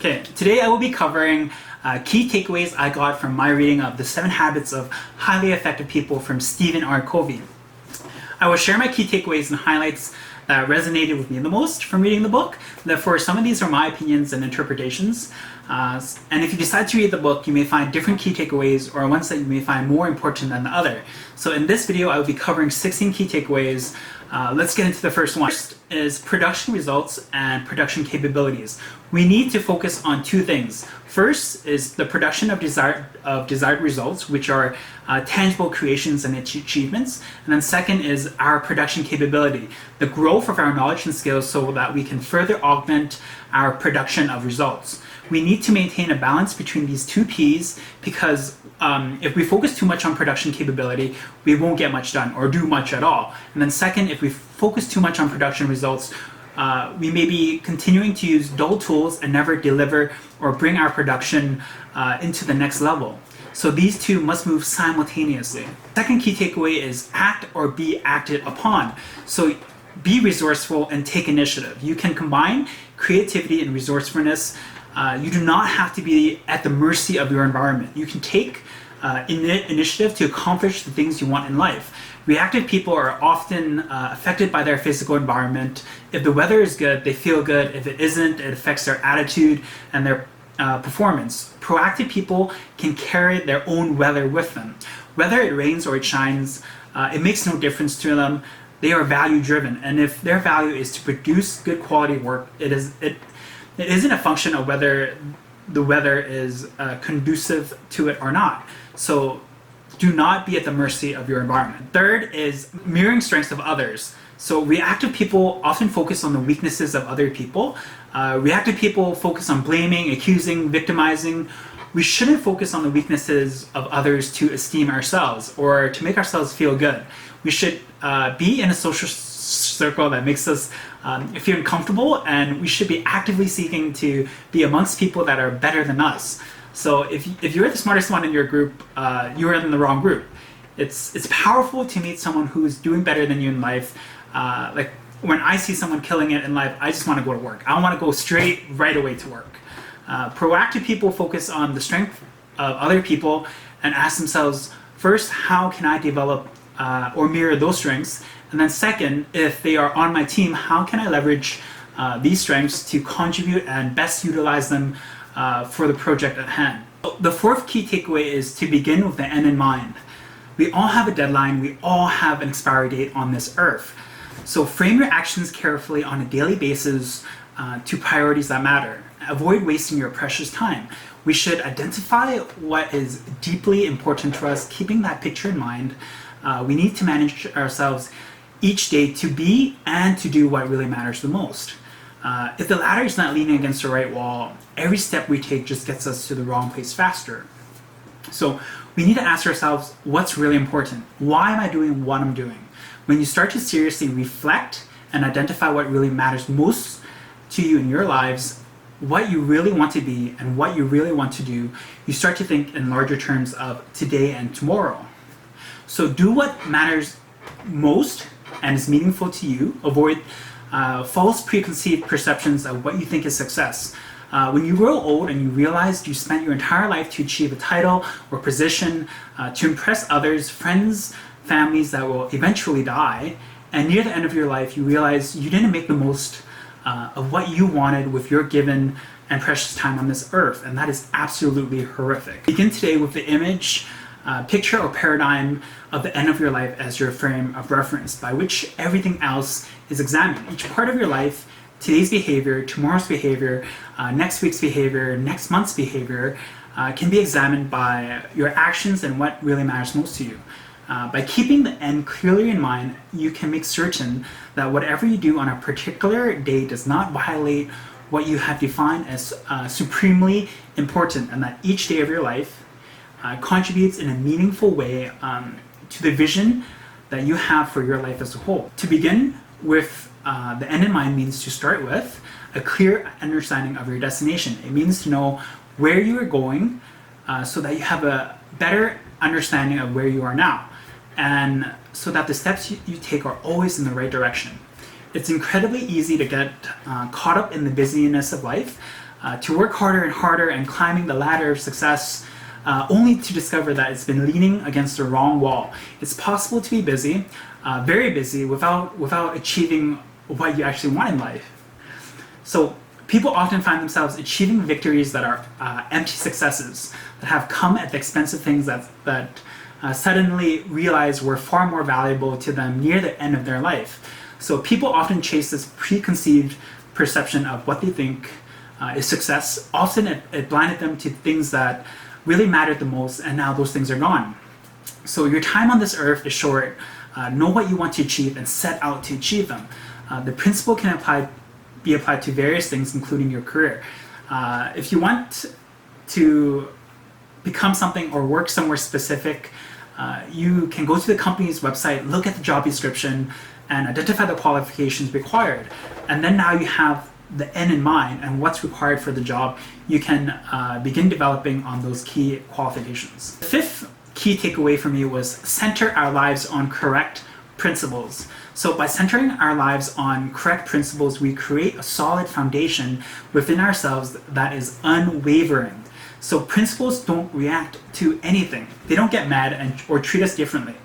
Okay, today I will be covering key takeaways I got from my reading of The 7 Habits of Highly Effective People from Stephen R. Covey. I will share my key takeaways and highlights that resonated with me the most from reading the book. Therefore, some of these are my opinions and interpretations. And if you decide to read the book, you may find different key takeaways or ones that you may find more important than the other. So in this video, I will be covering 16 key takeaways. Let's get into the first one. First is production results and production capabilities. We need to focus on two things. First is the production of desired results, which are tangible creations and achievements. And then second is our production capability, the growth of our knowledge and skills so that we can further augment our production of results. We need to maintain a balance between these two P's because if we focus too much on production capability, we won't get much done or do much at all. And then second, if we focus too much on production results, we may be continuing to use dull tools and never deliver or bring our production into the next level. So these two must move simultaneously. Second key takeaway is act or be acted upon. So be resourceful and take initiative. You can combine creativity and resourcefulness. You do not have to be at the mercy of your environment. You can take initiative to accomplish the things you want in life. Reactive people are often affected by their physical environment. If the weather is good, they feel good. If it isn't, it affects their attitude and their performance. Proactive people can carry their own weather with them. Whether it rains or it shines, it makes no difference to them. They are value driven, and if their value is to produce good quality work, it isn't a function of whether the weather is conducive to it or not. So do not be at the mercy of your environment. Third is mirroring strengths of others. So reactive people often focus on the weaknesses of other people. Reactive people focus on blaming, accusing, victimizing. We shouldn't focus on the weaknesses of others to esteem ourselves or to make ourselves feel good. We should be in a social circle that makes us feel uncomfortable, and we should be actively seeking to be amongst people that are better than us. So if you're the smartest one in your group, you're in the wrong group. It's powerful to meet someone who's doing better than you in life. Like when I see someone killing it in life, I just want to go to work. I want to go straight right away to work. Proactive people focus on the strength of other people and ask themselves, first, how can I develop or mirror those strengths? And then second, if they are on my team, how can I leverage these strengths to contribute and best utilize them for the project at hand? The fourth key takeaway is to begin with the end in mind. We all have a deadline. We all have an expiry date on this earth. So frame your actions carefully on a daily basis to priorities that matter. Avoid wasting your precious time. We should identify what is deeply important to us, keeping that picture in mind. We need to manage ourselves each day to be and to do what really matters the most. If the ladder is not leaning against the right wall, every step we take just gets us to the wrong place faster. So we need to ask ourselves, what's really important? Why am I doing what I'm doing? When you start to seriously reflect and identify what really matters most to you in your lives, what you really want to be and what you really want to do, you start to think in larger terms of today and tomorrow. So do what matters most and is meaningful to you. Avoid false preconceived perceptions of what you think is success. When you grow old and you realize you spent your entire life to achieve a title or position, to impress others, friends, families that will eventually die, and near the end of your life you realize you didn't make the most of what you wanted with your given and precious time on this earth, and that is absolutely horrific. Begin today with the image, picture or paradigm of the end of your life as your frame of reference by which everything else is examined. Each part of your life, today's behavior, tomorrow's behavior, next week's behavior, next month's behavior, can be examined by your actions and what really matters most to you. By keeping the end clearly in mind, you can make certain that whatever you do on a particular day does not violate what you have defined as supremely important, and that each day of your life contributes in a meaningful way to the vision that you have for your life as a whole. To begin with the end in mind means to start with a clear understanding of your destination. It means to know where you are going so that you have a better understanding of where you are now, and so that the steps you take are always in the right direction. It's incredibly easy to get caught up in the busyness of life, to work harder and harder and climbing the ladder of success, only to discover that it's been leaning against the wrong wall. It's possible to be busy, very busy, without achieving what you actually want in life. So people often find themselves achieving victories that are empty successes, that have come at the expense of things that suddenly realize were far more valuable to them near the end of their life. So people often chase this preconceived perception of what they think is success. Often it blinded them to things that really mattered the most, and now those things are gone. So your time on this earth is short. Know what you want to achieve and set out to achieve them. The principle can be applied to various things, including your career. If you want to become something or work somewhere specific, you can go to the company's website, look at the job description, and identify the qualifications required. And then now you have the end in mind and what's required for the job, you can begin developing on those key qualifications. The fifth key takeaway for me was center our lives on correct principles. So by centering our lives on correct principles, we create a solid foundation within ourselves that is unwavering. So principles don't react to anything. They don't get mad or treat us differently.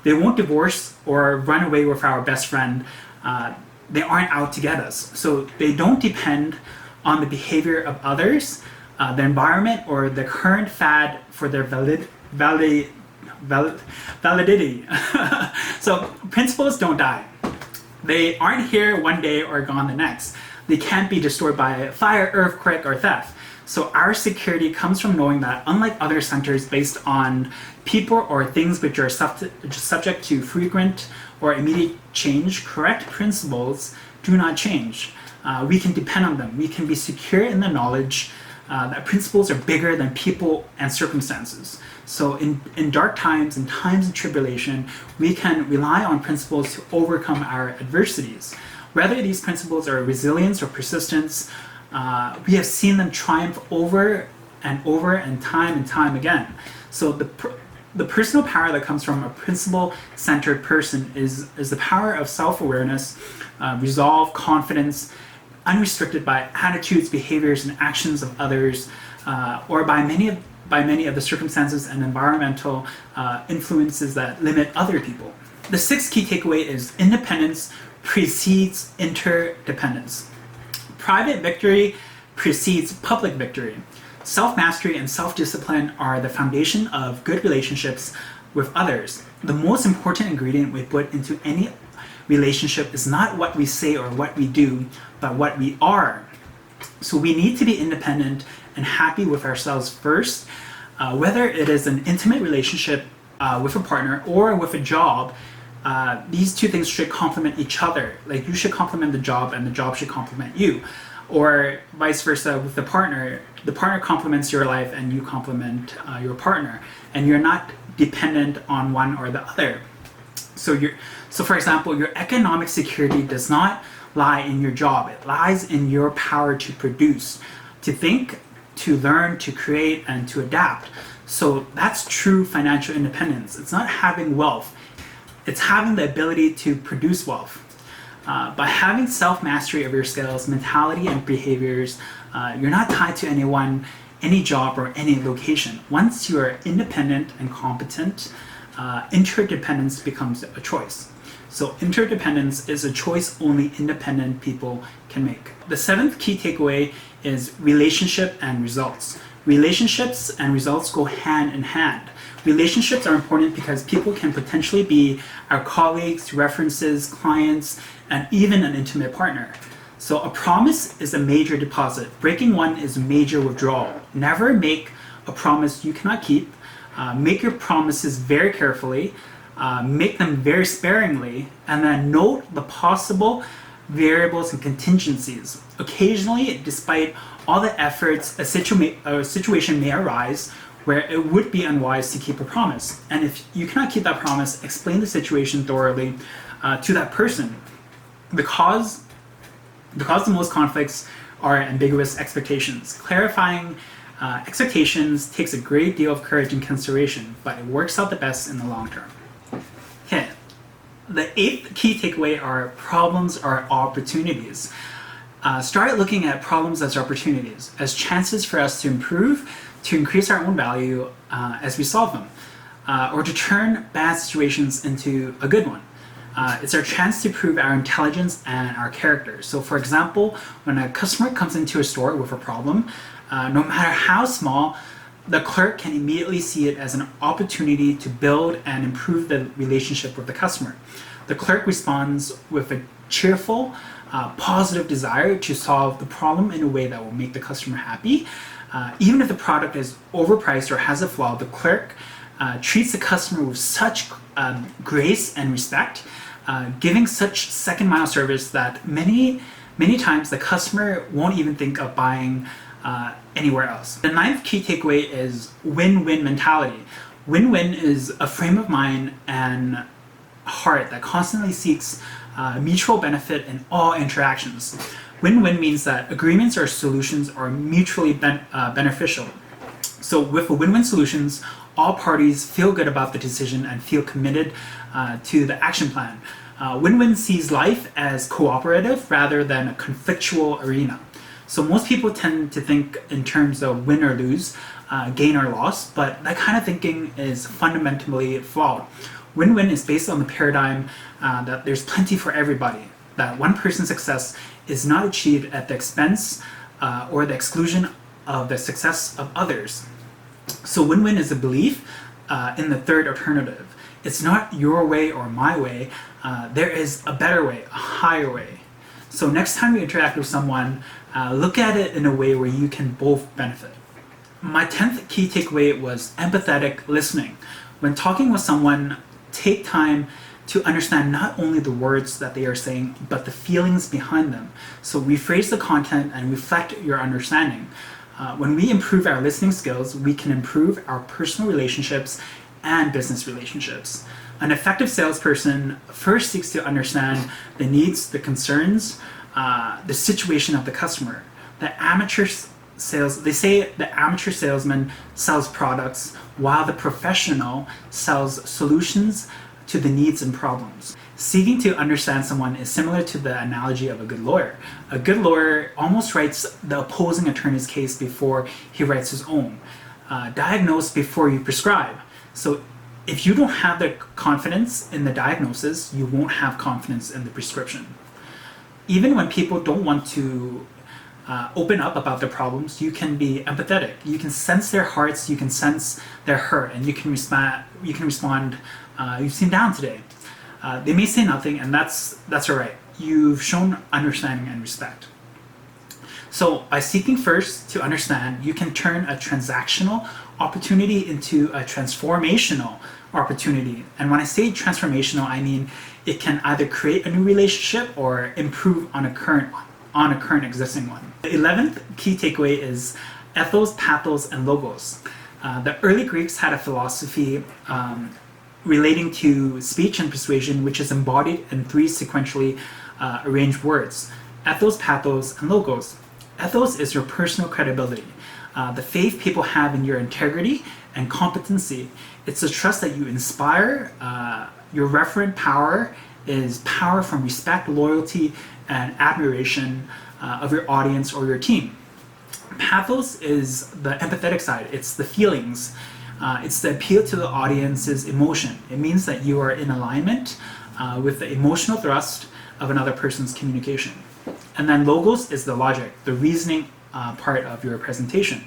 They won't divorce or run away with our best friend. They aren't out to get us. So they don't depend on the behavior of others, the environment, or the current fad for their validity. So principles don't die. They aren't here one day or gone the next. They can't be destroyed by fire, earthquake, or theft. So our security comes from knowing that, unlike other centers based on people or things which are subject to frequent or immediate change, correct principles do not change. We can depend on them. We can be secure in the knowledge that principles are bigger than people and circumstances. So in dark times, in times of tribulation, we can rely on principles to overcome our adversities. Whether these principles are resilience or persistence, we have seen them triumph over and time again. So the personal power that comes from a principle-centered person is the power of self-awareness, resolve, confidence, unrestricted by attitudes, behaviors, and actions of others, or by many of the circumstances and environmental influences that limit other people. The sixth key takeaway is independence precedes interdependence. Private victory precedes public victory. Self-mastery and self-discipline are the foundation of good relationships with others. The most important ingredient we put into any relationship is not what we say or what we do, but what we are. So we need to be independent and happy with ourselves first. Whether it is an intimate relationship with a partner or with a job, these two things should complement each other. Like, you should complement the job and the job should complement you. Or vice versa with the partner complements your life and you complement your partner, and you're not dependent on one or the other. So for example, your economic security does not lie in your job. It lies in your power to produce, to think, to learn, to create, and to adapt. So that's true financial independence. It's not having wealth. It's having the ability to produce wealth. By having self-mastery of your skills, mentality, and behaviors, you're not tied to anyone, any job, or any location. Once you are independent and competent, interdependence becomes a choice. So interdependence is a choice only independent people can make. The seventh key takeaway is relationship and results. Relationships and results go hand in hand. Relationships are important because people can potentially be our colleagues, references, clients, and even an intimate partner. So a promise is a major deposit. Breaking one is a major withdrawal. Never make a promise you cannot keep. Make your promises very carefully. Make them very sparingly, and then note the possible variables and contingencies. Occasionally, despite all the efforts, a situation may arise where it would be unwise to keep a promise. And if you cannot keep that promise, explain the situation thoroughly to that person. Because the most conflicts are ambiguous expectations. Clarifying expectations takes a great deal of courage and consideration, but it works out the best in the long term. Okay, the eighth key takeaway are problems are opportunities. Start looking at problems as opportunities, as chances for us to improve, to increase our own value as we solve them, or to turn bad situations into a good one. It's our chance to prove our intelligence and our character. So for example, when a customer comes into a store with a problem, no matter how small, the clerk can immediately see it as an opportunity to build and improve the relationship with the customer. The clerk responds with a cheerful, positive desire to solve the problem in a way that will make the customer happy. Even if the product is overpriced or has a flaw, the clerk treats the customer with such grace and respect, giving such second mile service that many times the customer won't even think of buying anywhere else. The ninth key takeaway is win-win mentality. Win-win is a frame of mind and heart that constantly seeks mutual benefit in all interactions. Win-win means that agreements or solutions are mutually beneficial. So with win-win solutions, all parties feel good about the decision and feel committed to the action plan. Win-win sees life as cooperative rather than a conflictual arena. So most people tend to think in terms of win or lose, gain or loss, but that kind of thinking is fundamentally flawed. Win-win is based on the paradigm that there's plenty for everybody, that one person's success is not achieved at the expense or the exclusion of the success of others. So win-win is a belief in the third alternative. It's not your way or my way. There is a better way, a higher way. So next time you interact with someone, look at it in a way where you can both benefit. My 10th key takeaway was empathetic listening. When talking with someone, take time to understand not only the words that they are saying, but the feelings behind them. So rephrase the content and reflect your understanding. When we improve our listening skills, we can improve our personal relationships and business relationships. An effective salesperson first seeks to understand the needs, the concerns, the situation of the customer. They say the amateur salesman sells products while the professional sells solutions to the needs and problems. Seeking to understand someone is similar to the analogy of a good lawyer. A good lawyer almost writes the opposing attorney's case before he writes his own. Diagnose before you prescribe. So if you don't have the confidence in the diagnosis, you won't have confidence in the prescription. Even when people don't want to open up about their problems, you can be empathetic. You can sense their hearts, you can sense their hurt, and you can respond, you seem down today. They may say nothing, and that's all right. You've shown understanding and respect. So by seeking first to understand, you can turn a transactional opportunity into a transformational opportunity. And when I say transformational, I mean it can either create a new relationship or improve on a current existing one. The 11th key takeaway is Ethos, Pathos, and Logos. The early Greeks had a philosophy relating to speech and persuasion, which is embodied in three sequentially arranged words: Ethos, Pathos, and Logos. Ethos is your personal credibility, the faith people have in your integrity and competency. It's the trust that you inspire. Your referent power is power from respect, loyalty, and admiration of your audience or your team. Pathos is the empathetic side. It's the feelings. It's the appeal to the audience's emotion. It means that you are in alignment with the emotional thrust of another person's communication. And then Logos is the logic, the reasoning part of your presentation.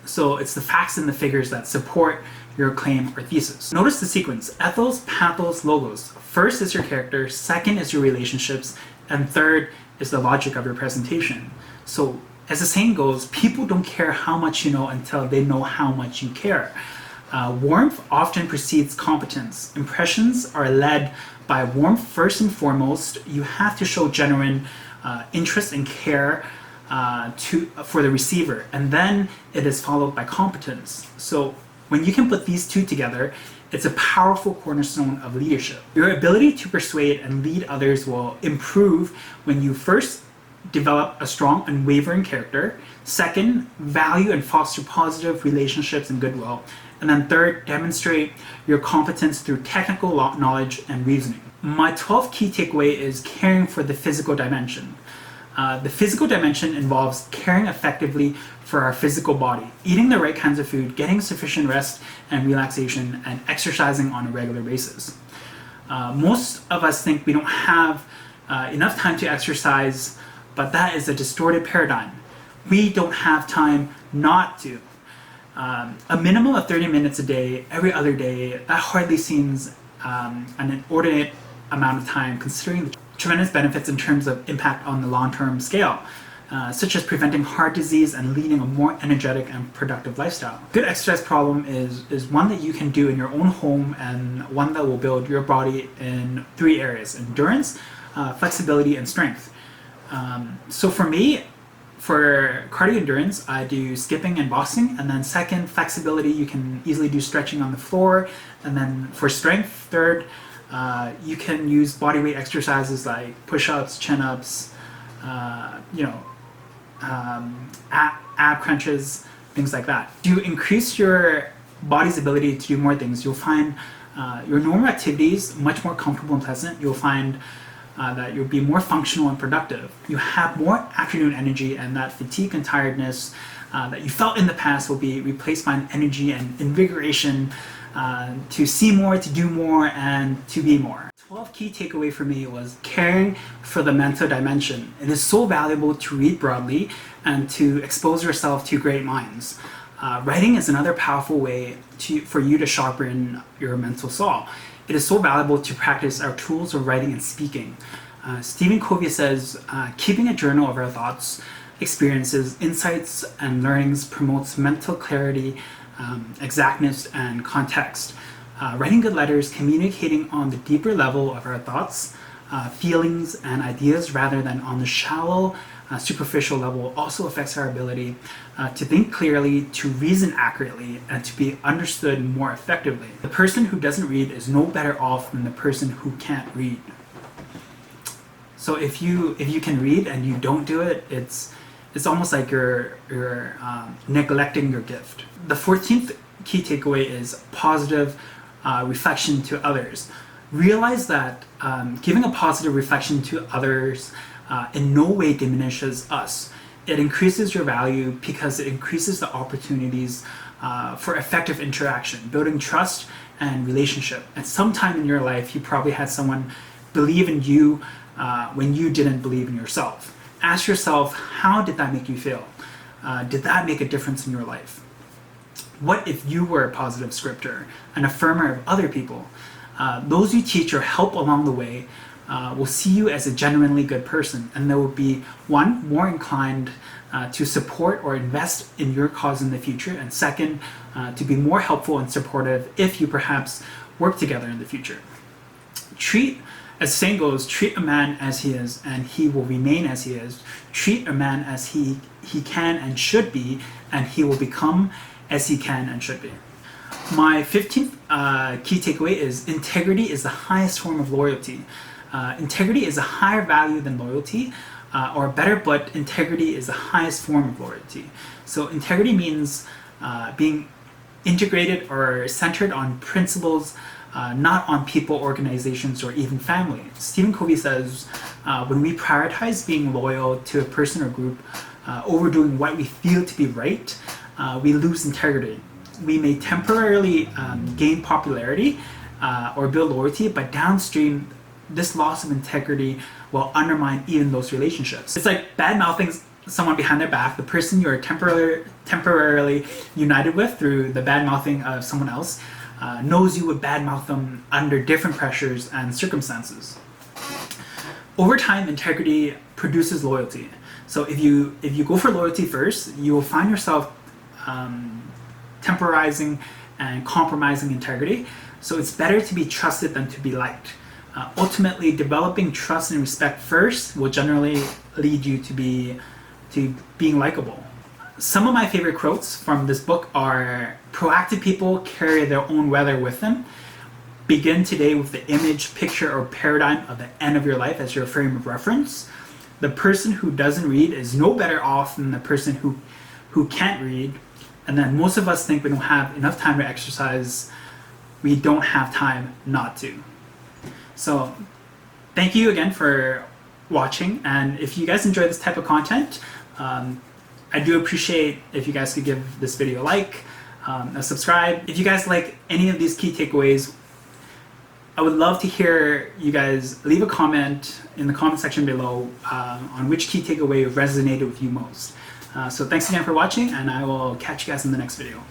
So it's the facts and the figures that support your claim or thesis. Notice the sequence: Ethos, Pathos, Logos. First is your character, second is your relationships, and third is the logic of your presentation. So as the saying goes, people don't care how much you know until they know how much you care. Warmth often precedes competence. Impressions are led by warmth first and foremost. You have to show genuine interest and care for the receiver, and then it is followed by competence. So when you can put these two together, it's a powerful cornerstone of leadership. Your ability to persuade and lead others will improve when you first develop a strong, unwavering character. Second, value and foster positive relationships and goodwill. And then third, demonstrate your competence through technical knowledge and reasoning. My 12th key takeaway is caring for the physical dimension. The physical dimension involves caring effectively for our physical body, eating the right kinds of food, getting sufficient rest and relaxation, and exercising on a regular basis. Most of us think we don't have enough time to exercise, but that is a distorted paradigm. We don't have time not to. A minimum of 30 minutes a day, every other day, that hardly seems an inordinate amount of time considering the tremendous benefits in terms of impact on the long-term scale, such as preventing heart disease and leading a more energetic and productive lifestyle. Good exercise problem is one that you can do in your own home and one that will build your body in 3 areas: endurance, flexibility, and strength. So for me, for cardio endurance, I do skipping and boxing, and then second, flexibility, you can easily do stretching on the floor, and then for strength, third, you can use bodyweight exercises like push-ups, chin-ups, ab crunches, things like that. To increase your body's ability to do more things, you'll find your normal activities much more comfortable and pleasant. You'll find that you'll be more functional and productive. You have more afternoon energy, and that fatigue and tiredness that you felt in the past will be replaced by an energy and invigoration to see more, to do more, and to be more. 12 key takeaway for me was caring for the mental dimension. It is so valuable to read broadly and to expose yourself to great minds. Writing is another powerful way for you to sharpen your mental saw. It is so valuable to practice our tools of writing and speaking. Covey says, keeping a journal of our thoughts, experiences, insights, and learnings promotes mental clarity, exactness, and context. Writing good letters, communicating on the deeper level of our thoughts, feelings, and ideas rather than on the shallow, superficial level also affects our ability to think clearly, to reason accurately, and to be understood more effectively. The person who doesn't read is no better off than the person who can't read. So if you can read and you don't do it, it's almost like you're neglecting your gift. The 14th key takeaway is positive reflection to others. Realize that giving a positive reflection to others in no way diminishes us. It increases your value because it increases the opportunities for effective interaction, building trust and relationship. At some time in your life, you probably had someone believe in you when you didn't believe in yourself. Ask yourself, how did that make you feel? Did that make a difference in your life? What if you were a positive scripter, an affirmer of other people? Those you teach or help along the way will see you as a genuinely good person, and they will be, one, more inclined to support or invest in your cause in the future, and second, to be more helpful and supportive if you perhaps work together in the future. As the saying goes, treat a man as he is, and he will remain as he is. Treat a man as he can and should be, and he will become as he can and should be. My 15th key takeaway is integrity is the highest form of loyalty. Integrity is a higher value than loyalty, or better, but integrity is the highest form of loyalty. So integrity means being integrated or centered on principles, not on people, organizations, or even family. Covey says, when we prioritize being loyal to a person or group over doing what we feel to be right, we lose integrity. We may temporarily gain popularity or build loyalty, but downstream, this loss of integrity will undermine even those relationships. It's like bad-mouthing someone behind their back. The person you're temporarily united with through the bad-mouthing of someone else knows you would badmouth them under different pressures and circumstances. Over time, integrity produces loyalty. So if you go for loyalty first, you will find yourself temporizing and compromising integrity. So it's better to be trusted than to be liked. Ultimately, developing trust and respect first will generally lead you to being likable. Some of my favorite quotes from this book are, proactive people carry their own weather with them. Begin today with the image, picture, or paradigm of the end of your life as your frame of reference. The person who doesn't read is no better off than the person who can't read. And then most of us think we don't have enough time to exercise. We don't have time not to. So thank you again for watching, and if you guys enjoy this type of content, I do appreciate if you guys could give this video a like, a subscribe. If you guys like any of these key takeaways, I would love to hear you guys leave a comment in the comment section below on which key takeaway resonated with you most. So thanks again for watching, and I will catch you guys in the next video.